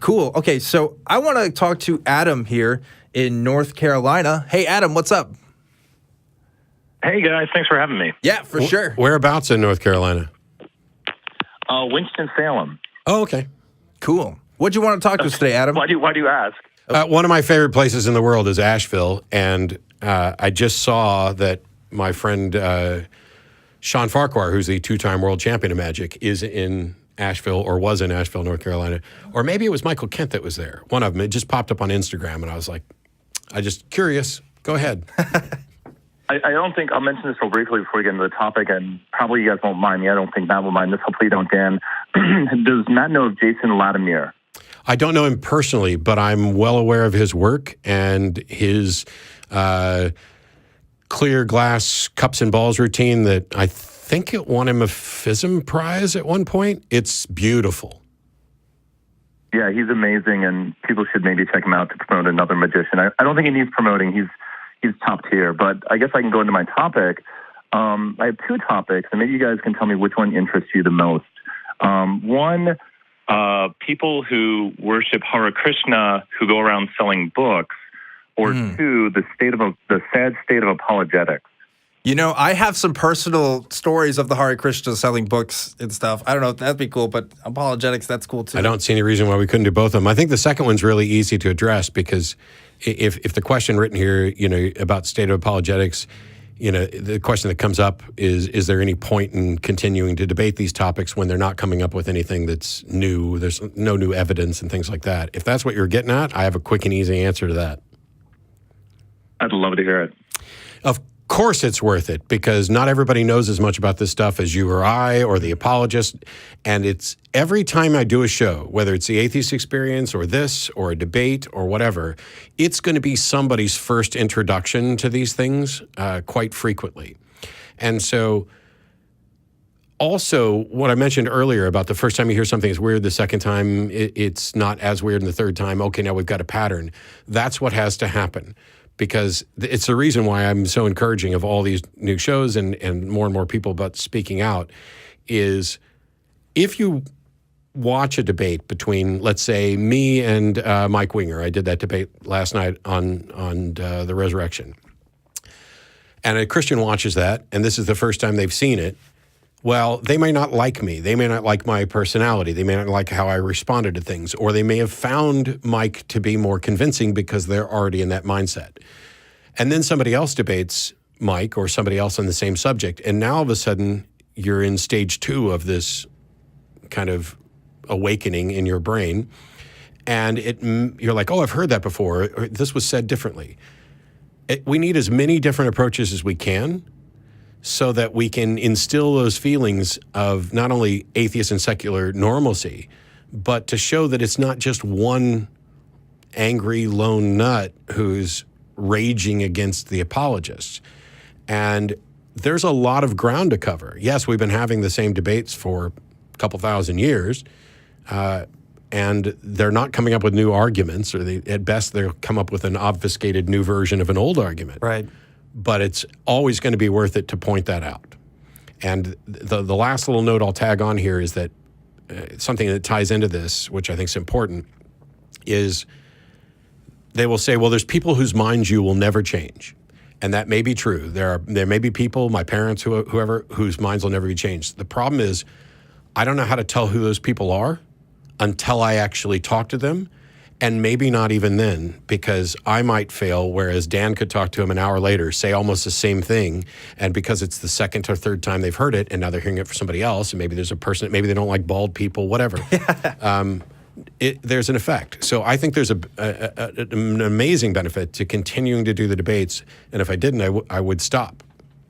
Cool. Okay, so I want to talk to Adam here in North Carolina. Hey, Adam, what's up? Hey, guys. Thanks for having me. Yeah, for sure. Whereabouts in North Carolina? Winston-Salem. Oh, okay. Cool. What'd you want to talk to us today, Adam? Why do you ask? One of my favorite places in the world is Asheville, and I just saw that my friend Sean Farquhar, who's the two-time world champion of Magic, is in Asheville or was in Asheville, North Carolina. Or maybe it was Michael Kent that was there. One of them. It just popped up on Instagram, and I was like, curious. Go ahead. I don't think I'll mention this real briefly before we get into the topic, and probably you guys won't mind me. I don't think Matt will mind this. Hopefully you don't, Dan. Does Matt know of Jason Latimer? I don't know him personally, but I'm well aware of his work and his clear glass cups and balls routine that I think it won him a FISM prize at one point. It's beautiful. Yeah, he's amazing, and people should maybe check him out to promote another magician. I don't think he needs promoting. He's top tier, but I guess I can go into my topic. I have two topics, and maybe you guys can tell me which one interests you the most. One, people who worship Hare Krishna who go around selling books, or two, the sad state of apologetics. You know, I have some personal stories of the Hare Krishna selling books and stuff. I don't know if that'd be cool, but apologetics, that's cool too. I don't see any reason why we couldn't do both of them. I think the second one's really easy to address because if the question written here, about state of apologetics, the question that comes up is there any point in continuing to debate these topics when they're not coming up with anything that's new? There's no new evidence and things like that. If that's what you're getting at, I have a quick and easy answer to that. I'd love to hear it. Of course it's worth it because not everybody knows as much about this stuff as you or I or the apologist. And it's every time I do a show, whether it's the atheist experience or this or a debate or whatever, it's going to be somebody's first introduction to these things quite frequently. And so also what I mentioned earlier about the first time you hear something is weird, the second time it's not as weird, and the third time, okay, now we've got a pattern. That's what has to happen. Because it's the reason why I'm so encouraging of all these new shows and more people about speaking out is if you watch a debate between, let's say, me and Mike Winger. I did that debate last night on the resurrection. And a Christian watches that, and this is the first time they've seen it. Well, they may not like me. They may not like my personality. They may not like how I responded to things. Or they may have found Mike to be more convincing because they're already in that mindset. And then somebody else debates Mike or somebody else on the same subject. And now all of a sudden, you're in stage 2 of this kind of awakening in your brain. And you're like, oh, I've heard that before. Or this was said differently. We need as many different approaches as we can so that we can instill those feelings of not only atheist and secular normalcy, but to show that it's not just one angry lone nut who's raging against the apologists. And there's a lot of ground to cover. Yes, we've been having the same debates for a couple thousand years, and they're not coming up with new arguments, or at best they'll come up with an obfuscated new version of an old argument. Right. But it's always going to be worth it to point that out. And the last little note I'll tag on here is that something that ties into this, which I think is important, is they will say, well, there's people whose minds you will never change. And that may be true. There may be people, my parents, whoever, whose minds will never be changed. The problem is I don't know how to tell who those people are until I actually talk to them. And maybe not even then, because I might fail, whereas Dan could talk to him an hour later, say almost the same thing, and because it's the second or third time they've heard it, and now they're hearing it from somebody else, and maybe there's a person, maybe they don't like bald people, whatever. There's an effect. So I think there's an amazing benefit to continuing to do the debates, and if I didn't, I would stop.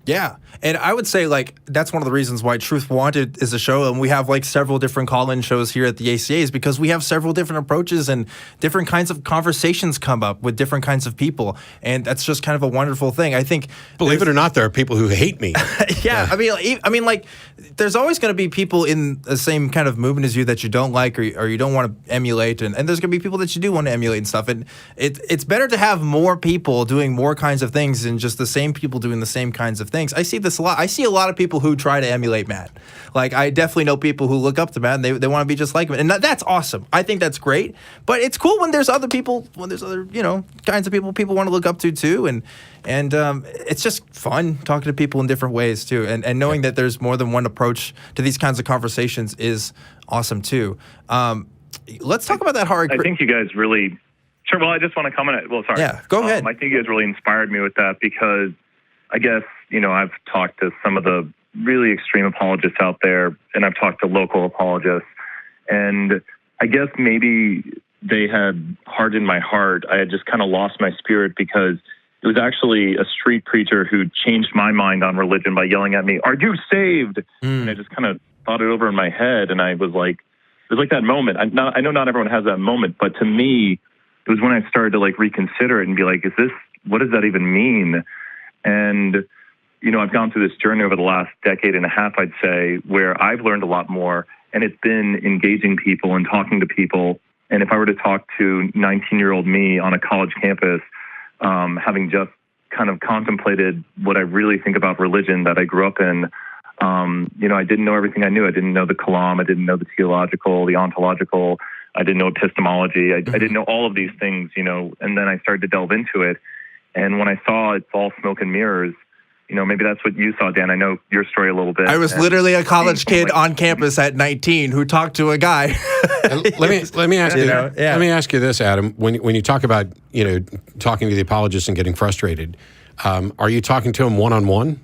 Yeah. And I would say, that's one of the reasons why Truth Wanted is a show, and we have, several different call-in shows here at the ACA, is because we have several different approaches and different kinds of conversations come up with different kinds of people, and that's just kind of a wonderful thing. I think... Believe it or not, there are people who hate me. Yeah. I mean, there's always going to be people in the same kind of movement as you that you don't like or you don't want to emulate, and there's going to be people that you do want to emulate and stuff, and it's better to have more people doing more kinds of things than just the same people doing the same kinds of things. I see this a lot. I see a lot of people who try to emulate Matt. Like, I definitely know people who look up to Matt and they want to be just like him. And that's awesome. I think that's great. But it's cool when there's other people, kinds of people want to look up to too. And it's just fun talking to people in different ways too. And knowing that there's more than one approach to these kinds of conversations is awesome too. Let's talk about that hard. I think you guys really... Sure. Well, I just want to comment. Well, sorry. Yeah, go ahead. I think you guys really inspired me with that because I guess, I've talked to some of the really extreme apologists out there, and I've talked to local apologists. And I guess maybe they had hardened my heart. I had just kind of lost my spirit because it was actually a street preacher who changed my mind on religion by yelling at me, "Are you saved?" And I just kind of thought it over in my head, and I was like, it was like that moment. I know not everyone has that moment, but to me, it was when I started to reconsider it and be like, what does that even mean? And, I've gone through this journey over the last decade and a half, I'd say, where I've learned a lot more, and it's been engaging people and talking to people. And if I were to talk to 19-year-old me on a college campus, having just kind of contemplated what I really think about religion that I grew up in, I didn't know everything I knew. I didn't know the Kalam. I didn't know the theological, the ontological. I didn't know epistemology. I didn't know all of these things, and then I started to delve into it. And when I saw it's all smoke and mirrors, maybe that's what you saw, Dan. I know your story a little bit. I was literally a college kid on campus at 19 who talked to a guy. let me ask you. Let me ask you this, Adam. When you talk about talking to the apologists and getting frustrated, are you talking to them one-on-one?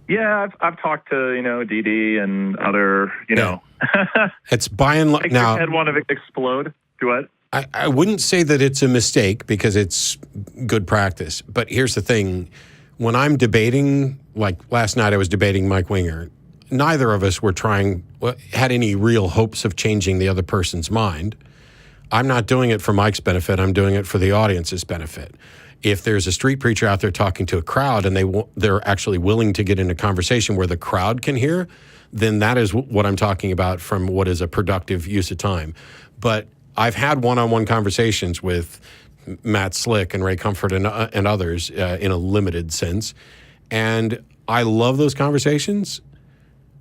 Yeah, I've talked to DD and other It's by and large now. Head want to explode. Do what? I wouldn't say that it's a mistake because it's good practice. But here's the thing: when I'm debating, like last night, I was debating Mike Winger. Neither of us had any real hopes of changing the other person's mind. I'm not doing it for Mike's benefit. I'm doing it for the audience's benefit. If there's a street preacher out there talking to a crowd and they're actually willing to get in a conversation where the crowd can hear, then that is what I'm talking about from what is a productive use of time. But I've had one-on-one conversations with Matt Slick and Ray Comfort and others in a limited sense. And I love those conversations,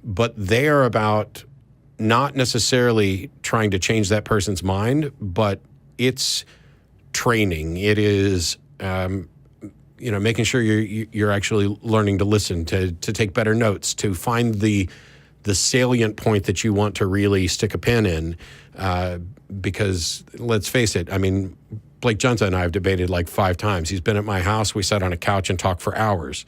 but they are about not necessarily trying to change that person's mind, but it's training. It is making sure you're actually learning to listen, to take better notes, to find the salient point that you want to really stick a pin in. Because let's face it, I mean, Blake Junta and I have debated like 5 times. He's been at my house. We sat on a couch and talked for hours.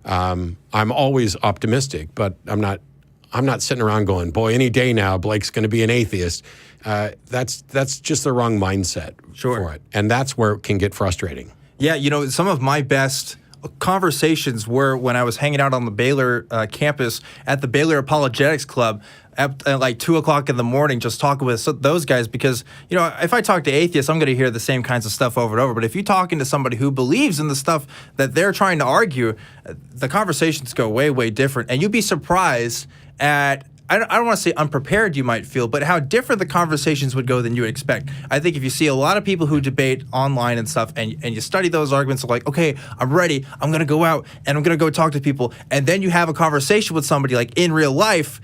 I'm always optimistic, but I'm not sitting around going, boy, any day now Blake's going to be an atheist. That's just the wrong mindset for it. And that's where it can get frustrating. Yeah, some of my best conversations were when I was hanging out on the Baylor campus at the Baylor Apologetics Club at like 2 o'clock in the morning, just talking with those guys. Because, if I talk to atheists, I'm going to hear the same kinds of stuff over and over. But if you're talking to somebody who believes in the stuff that they're trying to argue, the conversations go way, way different. And you'd be surprised at, I don't want to say unprepared you might feel, but how different the conversations would go than you would expect. I think if you see a lot of people who debate online and stuff, and you study those arguments, like, okay, I'm ready, I'm going to go out and I'm going to go talk to people, and then you have a conversation with somebody like in real life,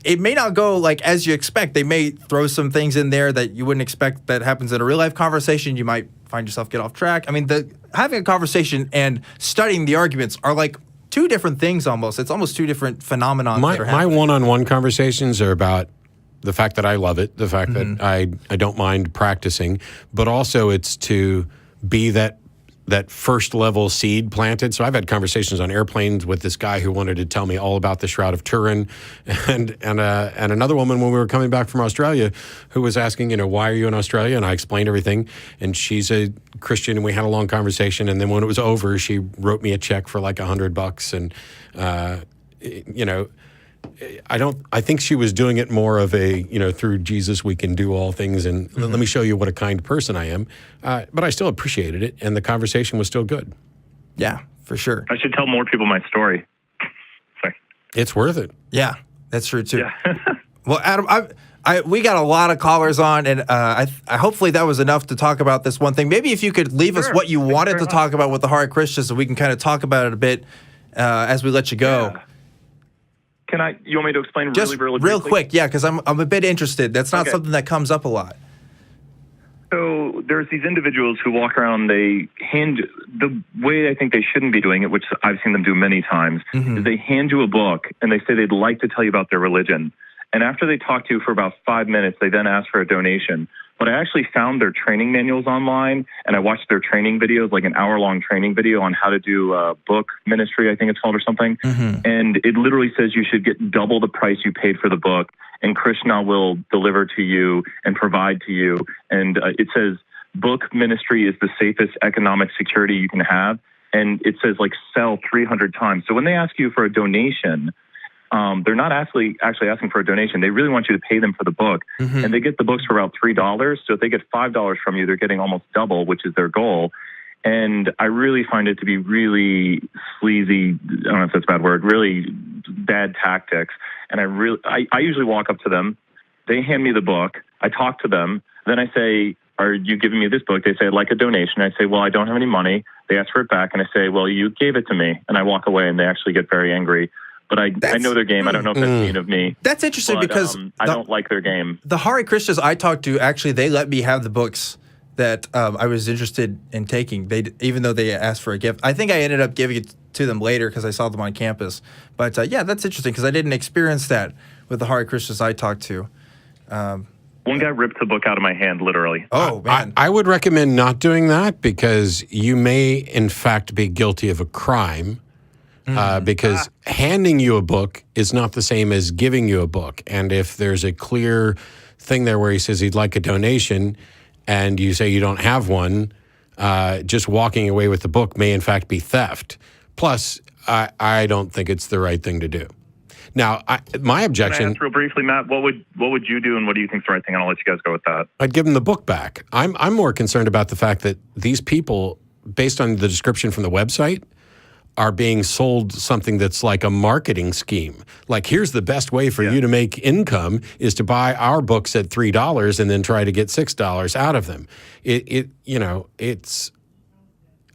it may not go like as you expect. They may throw some things in there that you wouldn't expect that happens in a real life conversation. You might find yourself get off track. I mean, having a conversation and studying the arguments are like two different things almost. It's almost two different phenomena. My one-on-one conversations are about the fact that I love it, the fact that I don't mind practicing, but also it's to be that first level seed planted. So I've had conversations on airplanes with this guy who wanted to tell me all about the Shroud of Turin, and another woman when we were coming back from Australia who was asking, why are you in Australia? And I explained everything, and she's a Christian, and we had a long conversation. And then when it was over, she wrote me a check for like $100, and I think she was doing it more of a, through Jesus we can do all things, and let me show you what a kind person I am. But I still appreciated it, and the conversation was still good. Yeah, for sure. I should tell more people my story. Sorry. It's worth it. Yeah, that's true too. Yeah. Well, Adam, we got a lot of callers on, and I hopefully that was enough to talk about this one thing. Maybe if you could leave us what you wanted to talk about with the hard Christians, so we can kind of talk about it a bit as we let you go. Yeah. You want me to explain Just really real briefly? quick, yeah, because I'm a bit interested. That's not Okay. something that comes up a lot. So there's these individuals who walk around, the way I think they shouldn't be doing it, which I've seen them do many times, is they hand you a book and they say they'd like to tell you about their religion. And after they talk to you for about 5 minutes, they then ask for a donation. But I actually found their training manuals online, and I watched their training videos, like an hour-long training video on how to do book ministry, I think it's called, or something. And it literally says you should get double the price you paid for the book, and Krishna will deliver to you and provide to you. And it says book ministry is the safest economic security you can have. And it says, like, sell 300 times. So when they ask you for a donation, they're not actually asking for a donation. They really want you to pay them for the book. And they get the books for about $3. So if they get $5 from you, they're getting almost double, which is their goal. And I really find it to be really sleazy, I don't know if that's a bad word, really bad tactics. And I usually walk up to them. They hand me the book. I talk to them. Then I say, are you giving me this book? They say, I'd like a donation. I say, well, I don't have any money. They ask for it back. And I say, well, you gave it to me. And I walk away, and they actually get very angry. But I know their game. I don't know if that's mean of me. That's interesting because I don't like their game. The Hare Krishnas I talked to, actually, they let me have the books that I was interested in taking. Even though they asked for a gift. I think I ended up giving it to them later because I saw them on campus. But yeah, that's interesting because I didn't experience that with the Hare Krishnas I talked to. One guy ripped the book out of my hand, literally. Oh, man. I would recommend not doing that because you may, in fact, be guilty of a crime. Because handing you a book is not the same as giving you a book. And if there's a clear thing there where he says he'd like a donation and you say you don't have one, just walking away with the book may in fact be theft. Plus, I don't think it's the right thing to do. Now, my objection... Can I ask real briefly, Matt, what would you do and what do you think is the right thing? And I'll let you guys go with that. I'd give them the book back. I'm more concerned about the fact that these people, based on the description from the website, are being sold something that's like a marketing scheme. Like, here's the best way for you to make income is to buy our books at $3 and then try to get $6 out of them.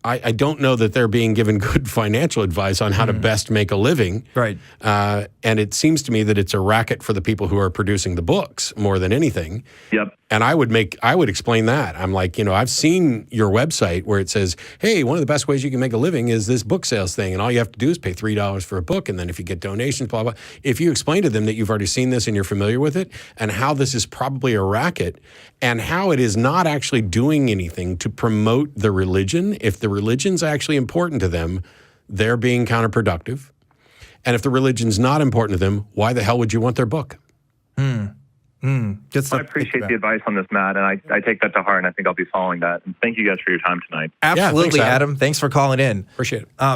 I don't know that they're being given good financial advice on how to best make a living. Right. And it seems to me that it's a racket for the people who are producing the books more than anything. Yep. And I would explain that. I'm like, I've seen your website where it says, hey, one of the best ways you can make a living is this book sales thing. And all you have to do is pay $3 for a book. And then if you get donations, blah, blah. If you explain to them that you've already seen this and you're familiar with it and how this is probably a racket and how it is not actually doing anything to promote the religion. If the religion's actually important to them, they're being counterproductive. And if the religion's not important to them, why the hell would you want their book? Good stuff. I appreciate the advice on this, Matt, and I take that to heart, and I think I'll be following that. And thank you guys for your time tonight. Absolutely, thanks, Adam. Thanks for calling in. Appreciate it.